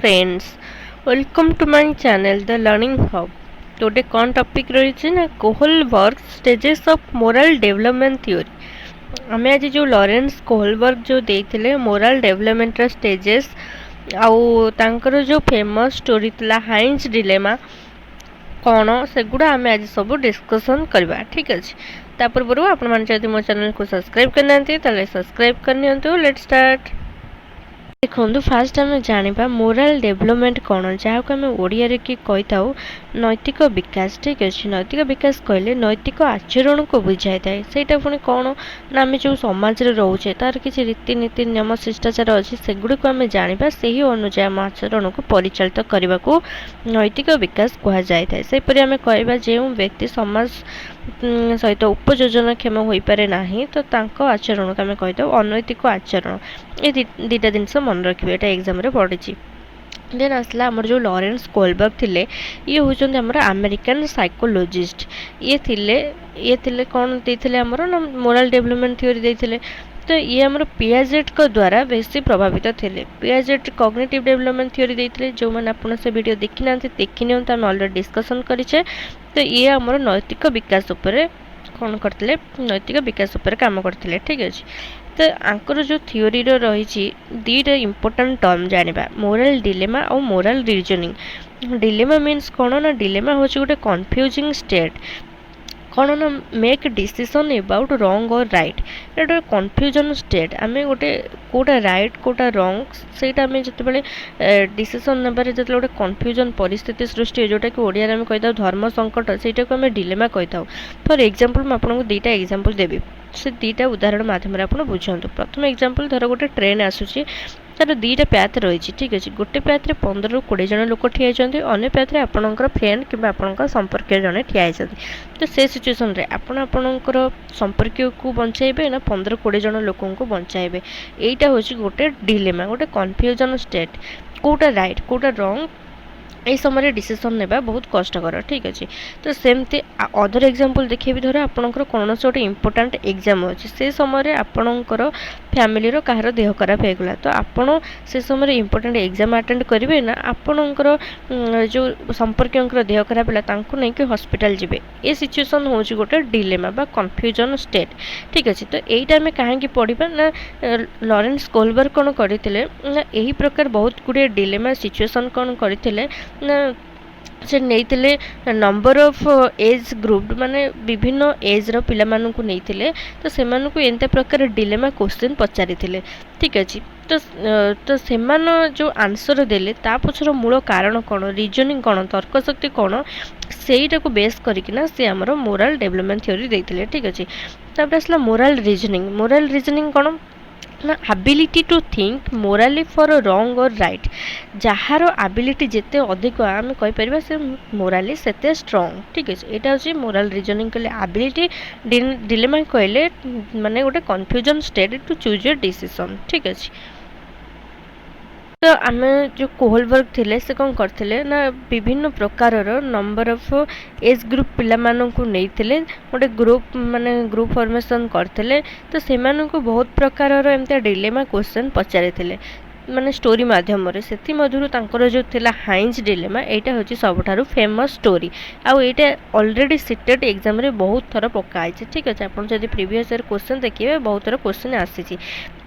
friends, welcome to my channel The Learning Hub. Today कौन topic रही ना Kohlberg stages of moral development theory. आम आज जो लॉरेंस कोहलबर्ग जो देते मोरल डेवलपमेंट स्टेजेस आउ तांकर जो फेमस स्टोरी थिला हाइंस डिलेमा कौन सेगुड़ा आम आज सब डिस्कसन करवा। ठीक अच्छे ता पूर्व आपण मैंने मो चैनल को सब्सक्राइब करना सब्सक्राइब करनी। Let start. देखो फास्ट आम जाना मोराल डेभलपमेंट कौन जहाँ को आम ओडिया कि कही था नैतिक विकास। ठीक अच्छे नैतिक विकास कहले नैतिक आचरण को बुझाई थाए सहीटा पुणी कौन ना आम जो समाज में रोचे तार किसी रीतिनीति नियम शिष्टाचार अच्छी सेगुड़ी को आम जाना से ही अनुजाई आम आचरण को परिचालित करने को नैतिक विकास कहुए। सेपरी आम कह जो व्यक्ति समाज सहित उपयोजनक्षम हो पारे ना तो आचरण को आम कही अनैतिक आचरण। ये दीटा जिनस मन रखिए यहाँ एग्जाम पढ़ी। देन आसला आमर जो लॉरेंस कोहलबर्ग थिले ये होचंदी आमर अमेरिकन साइकोलॉजिस्ट। ये थिले कौन देथिले आमर ना मोरल डेवलपमेंट थ्योरी देथिले। तो ये आमर पियाजेट को द्वारा बेसी प्रभावित थिले। पियाजेट कॉग्निटिव डेवलपमेंट थ्योरी देथिले जो माने आपण से वीडियो देखि नांती देखि नियंतु आम ऑलरेडी डिस्कशन करिछे। तो ये आमर नैतिक विकास उपरे कौन करथिले नैतिक विकास उपरे काम करथिले। ठीक अछि तो आंकर जो थ्योरी रही दीटा इंपोर्टेंट टर्म जानिबा मोरल डिलेमा और मोरल रीजनिंग। डिलेमा मीन्स कौन ना डिलेमा हूँ गोटे कन्फ्यूजिंग स्टेट कौन ना मेक डिसीजन अबाउट रॉन्ग और राइट। ये कन्फ्यूजन स्टेट आम गोटे कोटा राइट कोटा रॉन्ग सेटा आम जो डिसीजन नेबार जो गोटे कन्फ्यूजन परिस्थिति सृष्टि जोटा कि ओडिया आम कही धर्म संकट सेटा को आम डिलेमा कही था। फॉर एग्जांपल मैं आपको दुईटा एग्जांपल देवी से दुईटा उदाहरण मध्यम आप बुझातु। प्रथम एग्जांपल धर गोटे ट्रेन आसूची तार दुईटा पैथ रही। ठीक अच्छे गोटे पैथ्रे 15 ରୁ 20 जन लोक ठिया होती अन्य पैथ्रे आपणकर फ्रेंड कि संपर्क जड़े ठिया होती। तो से सिचुएसन रे आपणकर संपर्क को बचाइबे ना 15-20 जन लोक को बचाइबे। यहीटा हूँ गोटे डिलेमा गोटे कन्फ्यूजन स्टेट कोटा राइट कोटा रॉन्ग ये समय डिसीजन नेबा बहुत कष्टकर। ठीक अच्छे तो सेमती अदर एग्जांपल देखिए धर आपणकर कौन गोटे इंपोर्टेंट एग्जाम अच्छे से समय आपणकर फैमिली कहार देह खराब होगला तो आपण से समय इंपोर्टेंट एग्जाम अटेंड करेंगे ना आपणकर जो संपर्क देह खराब है नहीं कि हॉस्पिटल जीवे। ये सिचुएसन हूँ गोटे डिलेमा बा कन्फ्यूजन स्टेट। ठीक अच्छे तो यहीटा आम कहीं पढ़ा ना लॉरेंस कोहलबर्ग कौन करते ना यही प्रकार बहुत गुड़े डिलेमा सिचुएसन कौन करते ना से नहीं नंबर ऑफ एज ग्रुप माने विभिन्न एज रो पिला मानू को नहीं तो से एंता प्रकार डिलेमा क्वेश्चन पचारि। ठीक अच्छे तो से जो आंसर देले ता पछर मूल कारण कौन रीजनिंग कौन तर्क शक्ति कौन सेटा को बेस करना से आमर मोरल डेवलपमेंट थ्योरी देते। ठीक अच्छे तापर आसला मोरल रीजनिंग कौन ना ability to think morally for wrong और राइट। जार एबिलिटी जिते अधिक आम कहीपर से मोराली सेते स्ट्रॉन्ग। ठीक है यहाँ हूँ मोरल रीजनिंग कहले एबिलिटी डिलेमा कहले माने गोटे confusion state to choose your decision. ठीक अच्छे तो आम जो कोहलबर्ग थिले से कौन करते ना विभिन्न प्रकार नंबर ऑफ एज ग्रुप पिला मानू नहीं गोटे ग्रुप माने ग्रुप फॉर्मेशन करते तो से बहुत प्रकार एमती डिलेमा क्वेश्चन पचारि माने स्टोरी माध्यम से मधुर जो थिला हाइंस डिलेमा यहाँ हूँ सबुठारु फेमस स्टोरी आउ यहाँ ऑलरेडी सीटेड एग्जाम रे बहुत थर पकाई। ठीक अच्छे आप प्रीवियस ईयर क्वेश्चन देखिए बहुत थर क्वेश्चन आसी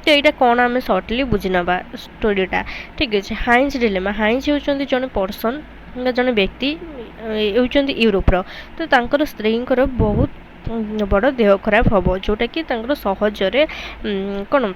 तो यहाँ कौन आम सर्टली बुझी नवा स्टोरीटा। ठीक अच्छे हाइंस डिलेमा हाइंस होती जड़े पर्सन जड़े व्यक्ति होती यूरोपर तो तांकर स्त्रींकर बहुत बड़ देह खराब हम जोटा कि सहजरे कौन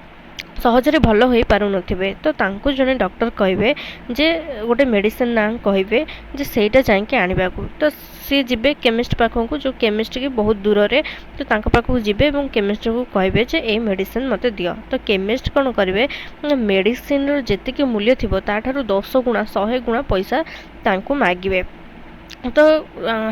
सहजरे भल हो पार नथिबे तो तांको जने डॉक्टर कहिबे जे गोटे मेडिसिन ना कहिबे जे सेटा जाके आनिबा को तो सी जिबे केमिस्ट पाखो जो केमिस्ट की बहुत दूर रे तो तांको पाखो जिबे एवं केमिस्ट को कहिबे जे ए मेडिसिन मते दियो। तो केमिस्ट कोन करिवे मेडिसिन रो जेते के मूल्य थिबो ताठारु 10 गुणा 100 गुणा पैसा तांको मागिबे। तो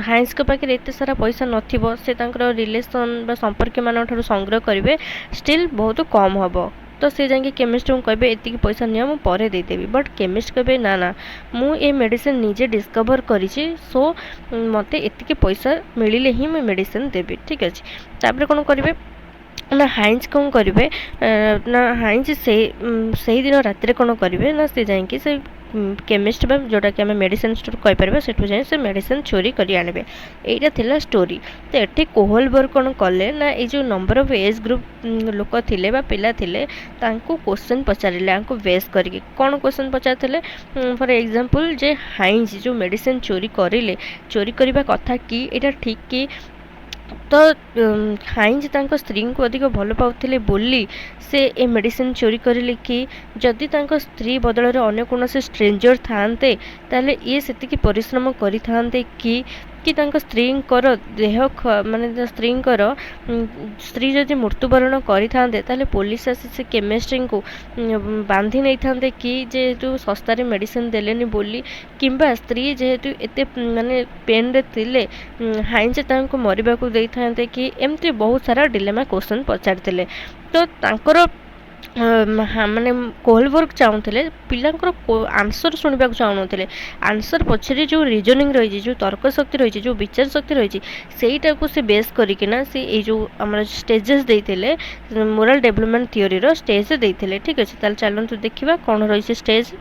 हाइंस के पाखे एत सारा पैसा नथिबो से तांकर रिलेशन बा संपर्क मान ठारु संग्रह करिवे स्टिल बहुत कम हबो तो सी जाके केमिस्ट को कहे एति पैसा नि मुझे पर देदेवी बट केमिस्ट कहे ना ना मुझे मेडिसिन निजे डिस्कवर करी सो मत एति पैसा मिले ही मुझे मेडिसिन देवी। ठीक अच्छे तापर कौन करेंगे ना हाइंस कौन करेंगे ना हाइंस से दिन रात कौन करेंगे ना सी जाकि से केमिस्ट बा जोटा कि आम मेडिसिन स्टोर कहीपर से जाए मेडिसिन चोरी कर आने यहाँ थिला स्टोरी। तो ये कोहलबर्ग कौन कले ना ये जो नंबर ऑफ एज ग्रुप लोक थे पिला थे क्वेश्चन पचारे बेस करके कौन क्वेश्चन पचारे फॉर एग्जांपल जे हाइंज जो मेडिसिन चोरी करें चोरी करने कथा कि यहाँ ठीक कि तो हाइंज तांको स्त्री को अधिक भल पाउथिले बोली से ए मेडिसिन चोरी करें कि जदि तांको स्त्री बदल अन्य कौन स्ट्रेंजर थाते ताले ये सेतिकी परिश्रम करि थांते कि स्त्री देह माने स्त्री स्त्री जदि मृत्युवरण करें ताले पुलिस आसी से केमिस्ट्री को बांधि नहीं थांते कि जेहेतु सस्तार मेडिसिन देलेनी बोली किंबा स्त्री जेहेतु एते माने पेन रे थिले हाइंज तांको मरिबा को देई थांते कि एमती बहुत सारा डिलेमा क्वेश्चन पचारथिले। तो तांकर माने कोहलबर्ग चाहूले पिलांकर आंसर शुणा चाहूले आंसर पछरे जो रिजनिंग रही जो तर्क शक्ति रही जो विचार शक्ति रही सेटा को से बेस करिकिना से ये जो आम स्टेजेस देते मोराल डेवलपमेंट थ्योरी रो स्टेज देते। ठीक अच्छे ताल चलतु देखा कौन रही स्टेज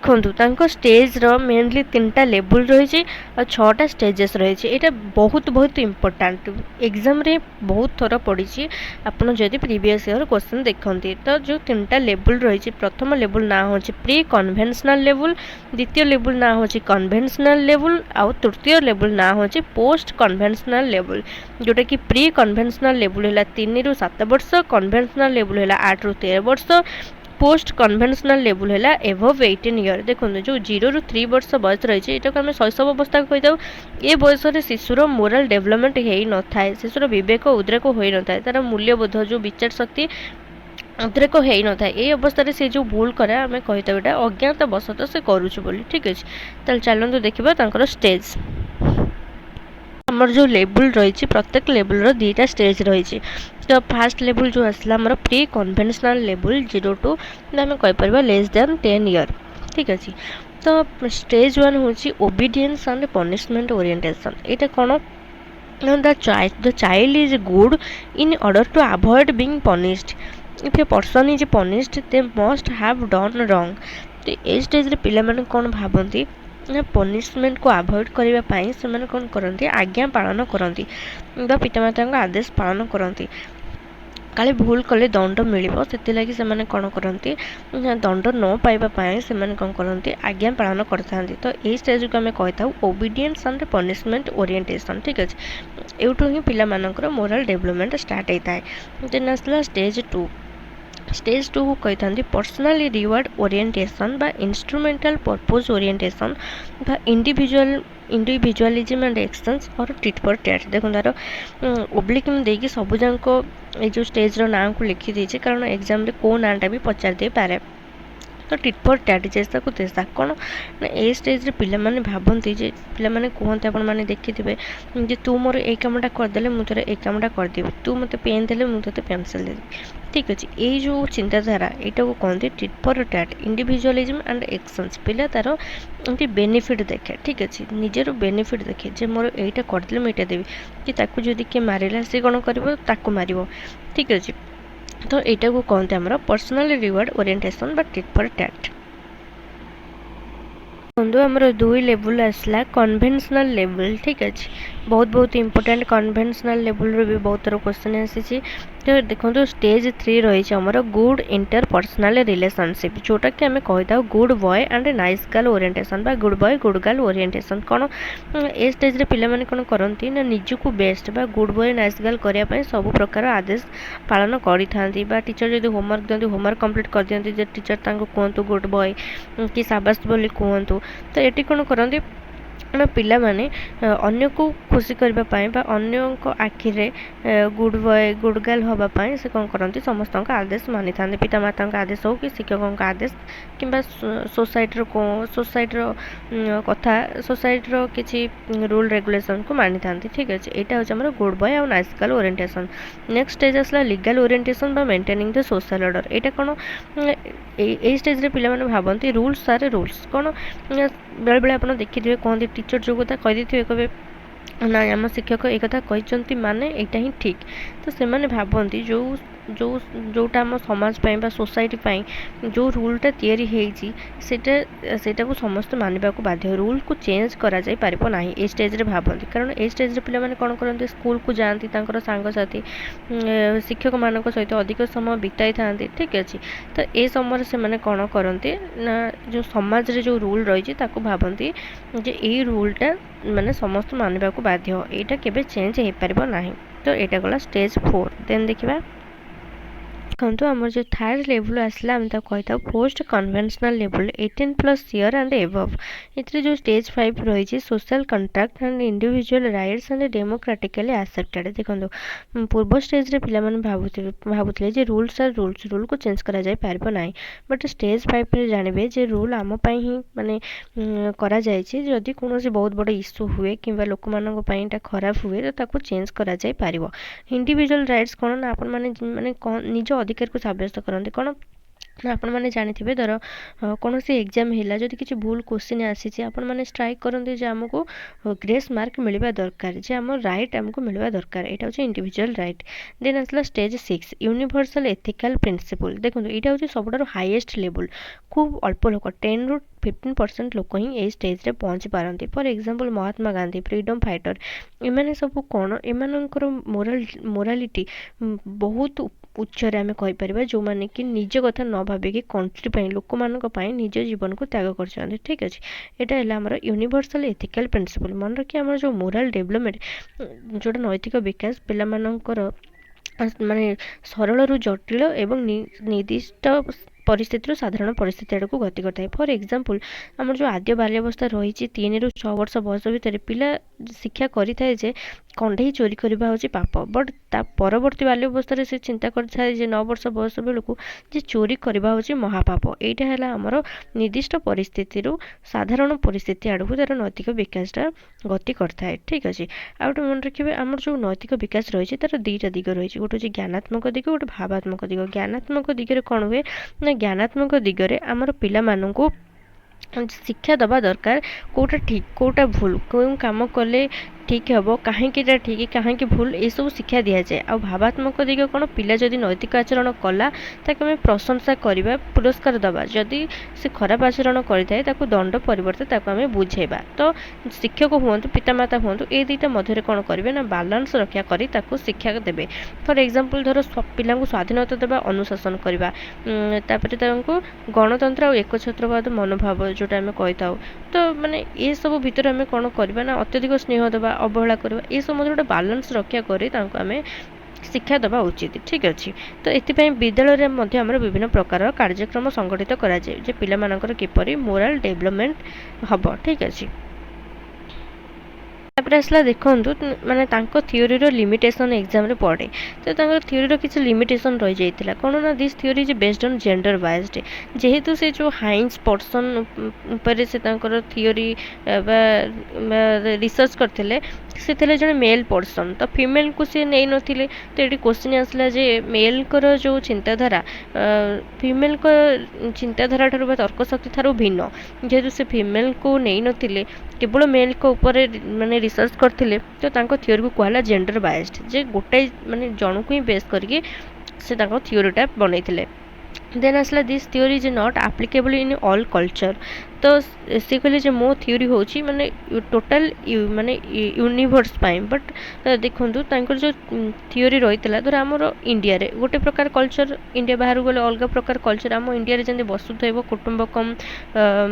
देखु स्टेज रो मेनली 3टा लेवल रही और 6टा स्टेजेस रही है। बहुत बहुत इम्पोर्टाट एग्जाम रे बहुत थर पड़ी आपड़ जदि प्रीवियस ईयर क्वेश्चन देखते तो जो 3टा लेवल रही प्रथम लेवल ना हो प्री कन्वेंशनल लेवल द्वितीय लेवल ना हो कन्वेंशनल लेवल आउ तृतीय लेवल ना हो पोस्ट कन्वेंशनल लेवल जोटा कि प्री कन्वेंशनल लेवल है 3 ରୁ 7 वर्ष कन्वेंशनल लेवल है 8 ରୁ 13 वर्ष पोस्ट कन्वेंशनल लेवल है एभव 18 ईयर। देखो जो 0 ରୁ 3 वर्ष बयस रही है आम शैशव अवस्था कही था ये बयस शिशुर मोराल डेवलपमेंट हो न था शिशुर विवेक उद्रेक हो न था तार मूल्यबोध जो विचार शक्ति उद्रेक हो न था ये अवस्था से जो भूल करे आम कही था अज्ञात बसत से करुचु बोली। ठीक अच्छे ताल चलतु देखा स्टेज आमर जो लेवल रही प्रत्येक लेवल रो 2टा स्टेज रही। तो फास्ट लेवल जो आसला आमर प्री कन्वेंशनल लेवल 0 टू आम कहीपर लेस दैन 10 ईयर। ठीक अच्छे तो स्टेज 1 हूँ ओबीडियंस एंड पनिशमेंट ओरिएंटेशन यहाँ कौन the child is good in order to avoid being punished if a person is punished they must have done wrong। तो ये stage रे पिला माने कौन भाबंती पनिशमेंट को अवॉइड करने से कौन करती आज्ञा पालन करती पितामाता आदेश पालन करती काले भूल कले दंड मिल से कौन करती दंड न पाइबापी से कौन करती आज्ञा पालन करता। तो ये स्टेज को आम कही था ओबीडियंस एंड पनिशमेंट ओरिएंटेशन। ठीक अच्छे यूँ ही पिला मोराल डेवलपमेंट स्टार्ट होता है। देन आसला स्टेज 2 स्टेज 2 को कही था पर्सनल रिवार्ड ओरिएंटेशन बा इंस्ट्रूमेंटल पर्पज ओरिएंटेशन बा इंडिविजुअलिज्म एंड एक्शंस और टिट फॉर टैट। देखो तार ओब्लिक देकी सबुजाक ये जो स्टेज रो नाम को लिखी दीजिए कारण एग्जाम रे को नाटा भी पचार दे पारे। तो टिट फॉर टैट जैसा को तेसा कौन ना ये स्टेज रे पिला माने भाबंती जे पिला माने कहते आपण माने देखिथिबे जे तू मोर ए कामटा करदेले मु तोर ए कामटा करदेबी तू मते पेन देले मु तोते पेंसिल देबी। ठीक अच्छे ये जो चिंताधारा यहाँ को कहते tit for tat individualism and actions पिला तार एमती बेनिफिट देखे। ठीक अच्छे निजर बेनिफिट देखे जे मोर एटा करदेले मु एटा देबी कि ताकू जदि किए मारिला से कौन कर ताकू मारिबो। ठीक अच्छे तो यहाँ को कहते हैं पर्सनल रिवार्ड ओरिएंटेशन बा टिट फॉर टैट। बंधु आमर 2 लेवल आसला कन्वेंशनल लेवल। ठीक अच्छे बहुत बहुत इंपोर्टेंट कन्वेंशनल लेवल रो भी बहुत तरह क्वेश्चन आसी। तो देखो स्टेज 3 रही आमर गुड इंटरपर्सनल रिलेशनशिप जोटा कि आम कही था good boy and nice girl orientation बा good boy good girl orientation. कौन ए स्टेज रे पिला माने कौन करती ना निजको बेस्ट बा गुड बॉय नाइस गर्ल करने सब प्रकार आदेश पालन करी बा टीचर जब होमवर्क दिखती होमवर्क कंप्लीट कर दिखती टीचर कहतु गुड बॉय कि साबास बोली कहतु। तो ये कौन करती पिला माने अन्य को खुशी करने अन्य आखिरे गुड बॉय गुड गर्ल हाँपाई से कौन करती समस्त आदेश मानी था पितामाता आदेश हो कि शिक्षकों का आदेश कि सोसाइटर कथा सोसाइटर किसी रूल रेगुलेशन को मानी था। ठीक अच्छे यहाँ हूँ गुड बॉय और nice girl orientation. Next stage आसला लीगल ओरिएंटेशन बा मेंटेनिंग द सोशल ऑर्डर। यहाँ कौन ये स्टेज रे पिला माने भाबंती रूल्स आर रूल्स कौन बेले बेले आप देखिए कहते टीचर जो कथा कही कहे ना आम शिक्षक एक कथा कहते माने यहाँ ही ठीक। तो से भाबंती जो जो जोटा आम समाज बा सोसाइटी जो रूलटा तैयारी होईची सेटा को समस्त मानवा को बाध्य रूल को चेंज करा जाई परिबो नाही ए स्टेज रे भाबंती कारण ए स्टेज रे पिला माने कोन करंती स्कूल को जाती तांकर सांग साथी शिक्षक मानक सहित अधिक समय बिताई थांती ठीक अछि तो ए समय से माने कोन करंती ना जो समाज रे जो रूल रही ताको भाबंती जे ए रूलटा माने समस्त मानवा को बाध्य एटा केबे चेंज हे परिबो नाही तो एटा गला स्टेज 4 देन देखिबा देखो आम जो थर्ड लेवल आसला आम कही था post conventional level 18+ year and above ये जो स्टेज 5 रही social contract and individual rights and democratically accepted देखो पूर्व स्टेज रे पिला माने भावुले रूल्स आर रूल्स रूल को चेंज करा जाय पारबो नाही बट स्टेज 5 रे जानबे जे रूल आम पई ही माने करा जाय छी जदी कोनोसी बहुत बड़ इश्यू हुए किंबा लोक मानक पई ता खराब हुए तो ताको चेंज करा जाय पारिबो इंडिविजुअल राइट्स कोन ना आपन माने माने निज अधिकार को सब्यस्त करते कौन ना आपण मैंने जानी धर कौन से एग्जाम है जदि किसी भूल क्वेश्चन आसी आपण मैंने स्ट्राइक करते जे आमको ग्रेस मार्क मिलवा दरकार जे आम राइट आमको मिलवा दरकार यहाँ हूँ इंडिविजुअल राइट देन आसला स्टेज 6 यूनिवर्सल एथिकल प्रिंसिपल देखो यहाँ हूँ सबुठ हाईएस्ट लेवल खूब अल्प लोक 10 ରୁ 15% लोक ही ये स्टेज रे पहुँची पारती for example Mahatma Gandhi freedom fighter एमाने सब कौन एमानंकर मोरालिटी बहुत उच्चरे आम कहीपर जो मैंने कि निज कथा न भाविकी कंट्री लोक मानक निज जीवन को त्याग कर ठीक अच्छे यहाँ है आमर यूनिवर्सल एथिकल प्रिंसिपल मन रखिए आम जो मोराल डेवलपमेंट जोटा नैतिक विकास पिला माने सरल रु जटिल एवं निर्दिष्ट परिस्थिति साधारण परिस्थिति आड़ को गति करता है फॉर एग्जांपल आम जो आद्य बाल्यावस्था रही 3 ରୁ 6 वर्ष बयस भितर पिला शिक्षा करें जे कंढे चोरी करवा हूँ पाप बट ता परवर्ती बाल्यावस्था से चिंता करे 9 वर्ष बयस बेलू जे चोरी करवा हूँ महापाप यहाँ है आमर निर्दिष्ट परिस्थिति साधारण परिस्थिति आड़ को तार नैतिक विकासटा गति करता है ठीक अच्छे आउट मन रखिए आम जो नैतिक विकास रही तार 2टा दिग रही गोटे हूँ ज्ञानात्मक दिग गोटे भावात्मक दिग ज्ञानात्मक दिगरे कौन हुए ना ज्ञानात्मक दिगरे आमर पिला मानू शिक्षा दबा दरकार कोटा ठीक कोटा भूल कौन काम कले ठीक हे कहीं ठीक कहीं भूल ये सब शिक्षा दि जाए आ भावात्मक दिग कौन पिला जदि नैतिक आचरण कला ताकि आम प्रशंसा करवा पुरस्कार दबा जदि से खराब आचरण करें दंड परिवर्ते आम बुझेबा तो शिक्षक हूँ पितामाता हूँ ये दुईटा मध्य कौन करेंगे ना बालांस रक्षा कर शिक्षा देवे फॉर एग्जांपल धर पिला स्वाधीनता देवा अनुशासन करवा गणतंत्र और एकछत्रवाद मनोभाव जोटा आम कही था तो माने ये सब भितर आम कौन करवा ना अत्यधिक स्नेह देवा अवहेला करवा ये सब गोटे बालांस रक्षा कर शिक्षा दबा उचित ठीक अच्छे तो ये विद्यालय में विभिन्न प्रकार कार्यक्रम संगठित कराए पिला मानकर किपरि मोराल डेवलपमेंट हम ठीक अच्छे तापर आसला देखु माने थ्योरी रो लिमिटेशन एग्जाम रे पड़े तो थ्योरी रो किसी लिमिटेशन रही जाइतिला कौन ना this theory is based on gender biased जेहेतु से जो हाइंस पर्सन ऊपर से थ्योरी रिसर्च करते से जड़े मेल पर्सन तो फीमेल को सी नहीं नथिले तो ये क्वेश्चन आसला जे मेल कर जो चिंताधारा फीमेल को चिंताधारा ठार तर्कशक्ति ठार भिन्न जेहेतु से फीमेल को नहीं नथिले केवल मेल को ऊपर माने रिसर्च करथिले तो तांको थ्योरी को कहला जेंडर बायस्ड जे गोटे माने जन को ही बेस करके से तांको थ्योरीटा बनैथिले देन आसला this theory is not applicable in all culture तो सी कहले मो थ्योरी होची माने टोटल माने यूनिवर्स पाई बट देखो जो थ्योरी रही धर आमर इंडिया रे गोटे प्रकार कल्चर इंडिया बाहर गले अलग प्रकार कल्चर आम इंडिया रे जंदे वसुधैव कुटुंबकम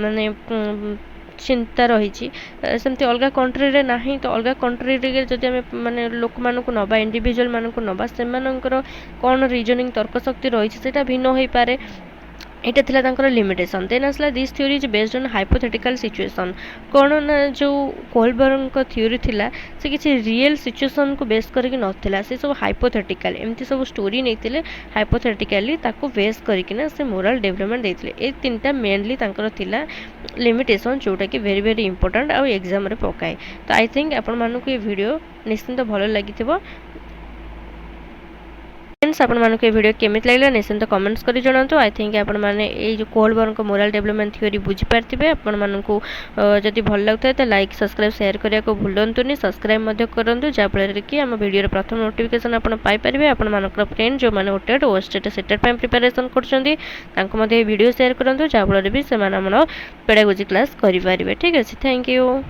माने चिंता रही सेमती अलग कंट्री रे नहीं तो अलग कंट्री रे जदि आम माने लोक मानक नबा इंडिविजुअल मानक नबा सेमानकर कौन रीजनिंग तर्कशक्ति रही है भिन्न हो पारे यहाँ थिला तांकर लिमिटेशन देन आसला this theory is based on hypothetical situation कौन ना जो कोहलबर्ग थ्योरी थिला से किसी रियल सिचुएशन को बेस करके नथिला से सब हाइपोथेटिकल एमती सब स्टोरी नहीं हाइपोथेटिकली ताको बेस करके से मोराल डेवलपमेंट देते ये 3टा मेनली तांकर थिला लिमिटेशन जोटा कि वेरी वेरी इंपोर्टेंट आ एग्जाम रे पकाए तो आई थिंक आपण मानक ये वीडियो निश्चिंत भल लगी फ्रेंड्स आपण मानक ए वीडियो केमित लागला निश्चित कमेंट्स करी जणांतु। आई थिंक आपण माने ए जो कोहलबर्ग मोरल डेवलपमेंट थ्योरी बुझी पारथिबे। आपण मानकु जदि भल लागता तो लाइक सब्सक्राइब शेयर करिया को भूलंतुनी। सब्सक्राइब मध्य करंतु जा फल कि हम वीडियो प्रथम नोटिफिकेशन आपण पाई परिबे। आपण मानकर फ्रेंड जो माने ओटेट ओस्टेट सेटेट ପାଇଁ प्रिपरेशन करछंदी तांको मध्ये वीडियो शेयर करंतु जा फल भी से माने हमर पेडागोजी क्लास करि पारिबे। ठीक अछि, थैंक यू।